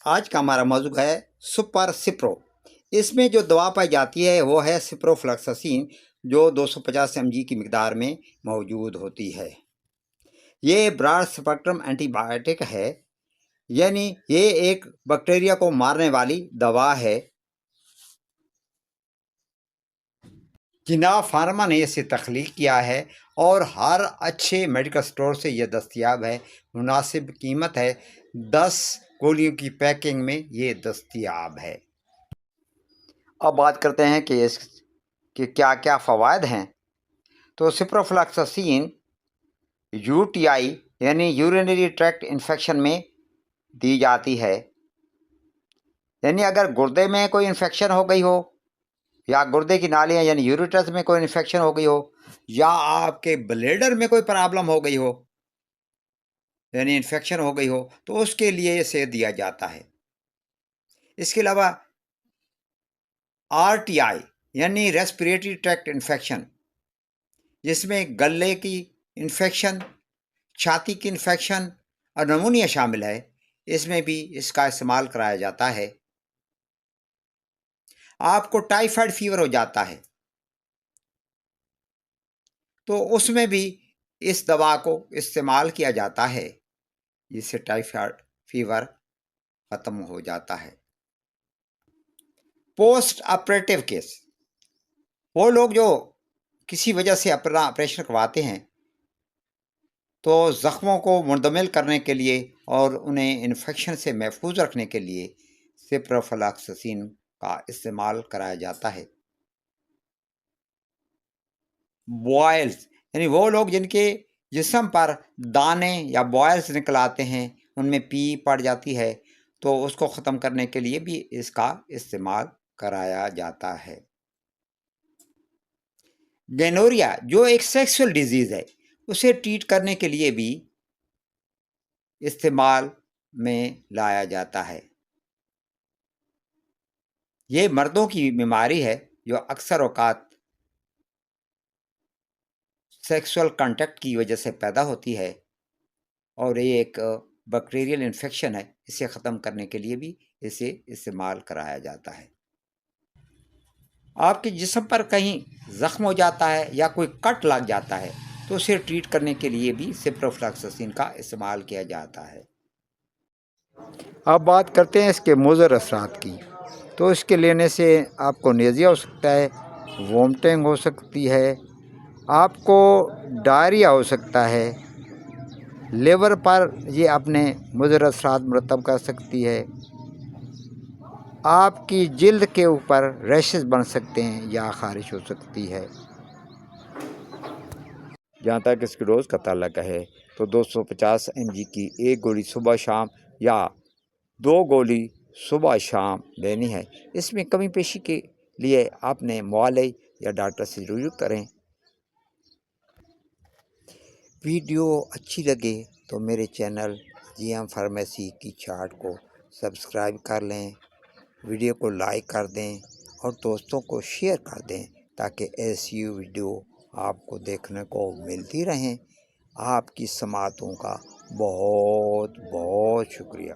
آج کا ہمارا موضوع ہے سپر سپرو۔ اس میں جو دوا پائی جاتی ہے وہ ہے سپروفلوکساسین، جو 250 mg کی مقدار میں موجود ہوتی ہے۔ یہ براڈ اسپیکٹرم اینٹی بائیوٹک ہے، یعنی یہ ایک بیکٹیریا کو مارنے والی دوا ہے۔ جناب فارما نے اسے تخلیق کیا ہے اور ہر اچھے میڈیکل سٹور سے یہ دستیاب ہے۔ مناسب قیمت ہے، 10 گولیوں کی پیکنگ میں یہ دستیاب ہے۔ اب بات کرتے ہیں کہ اس کے کیا کیا فوائد ہیں۔ تو سپروفلوکساسین UTI یعنی یورینری ٹریکٹ انفیکشن میں دی جاتی ہے، یعنی اگر گردے میں کوئی انفیکشن ہو گئی ہو، یا گردے کی نالیاں یعنی یوریٹرس میں کوئی انفیکشن ہو گئی ہو، یا آپ کے بلیڈر میں کوئی پرابلم ہو گئی ہو یعنی انفیکشن ہو گئی ہو، تو اس کے لیے اسے دیا جاتا ہے۔ اس کے علاوہ RTI یعنی ریسپریٹری ٹریکٹ انفیکشن، جس میں گلے کی انفیکشن، چھاتی کی انفیکشن اور نمونیا شامل ہے، اس میں بھی اس کا استعمال کرایا جاتا ہے۔ آپ کو ٹائیفائڈ فیور ہو جاتا ہے تو اس میں بھی اس دوا کو استعمال کیا جاتا ہے، جس سے ٹائیفائڈ فیور ختم ہو جاتا ہے۔ پوسٹ آپریٹو کیس، وہ لوگ جو کسی وجہ سے اپنا آپریشن کرواتے ہیں تو زخموں کو مندمل کرنے کے لیے اور انہیں انفیکشن سے محفوظ رکھنے کے لیے سپروفلوکساسین کا استعمال کرایا جاتا ہے۔ بوائلز یعنی وہ لوگ جن کے جسم پر دانے یا بوائلز نکل آتے ہیں، ان میں پی پڑ جاتی ہے، تو اس کو ختم کرنے کے لیے بھی اس کا استعمال کرایا جاتا ہے۔ گینوریا جو ایک سیکسول ڈیزیز ہے، اسے ٹریٹ کرنے کے لیے بھی استعمال میں لایا جاتا ہے۔ یہ مردوں کی بیماری ہے جو اکثر اوقات سیکسول کانٹیکٹ کی وجہ سے پیدا ہوتی ہے، اور یہ ایک بیکٹیریل انفیکشن ہے۔ اسے ختم کرنے کے لیے بھی اسے استعمال کرایا جاتا ہے۔ آپ کے جسم پر کہیں زخم ہو جاتا ہے یا کوئی کٹ لگ جاتا ہے تو اسے ٹریٹ کرنے کے لیے بھی سپروفلوکساسین کا استعمال کیا جاتا ہے۔ اب بات کرتے ہیں اس کے مضر اثرات کی۔ تو اس کے لینے سے آپ کو نیزیا ہو سکتا ہے، وومٹنگ ہو سکتی ہے، آپ کو ڈائریا ہو سکتا ہے، لیور پر یہ اپنے مضر اثرات مرتب کر سکتی ہے، آپ کی جلد کے اوپر ریشز بن سکتے ہیں یا خارش ہو سکتی ہے۔ جہاں تک اس کی ڈوز کا تعلق ہے تو 250 mg کی ایک گولی صبح شام یا 2 گولی صبح شام لینی ہے۔ اس میں کمی پیشی کے لیے آپ نے معالج یا ڈاکٹر سے رجوع کریں۔ ویڈیو اچھی لگے تو میرے چینل GM فارمیسی کی چارٹ کو سبسکرائب کر لیں، ویڈیو کو لائک کر دیں اور دوستوں کو شیئر کر دیں تاکہ ایسی ویڈیو آپ کو دیکھنے کو ملتی رہیں۔ آپ کی سماعتوں کا بہت بہت شکریہ۔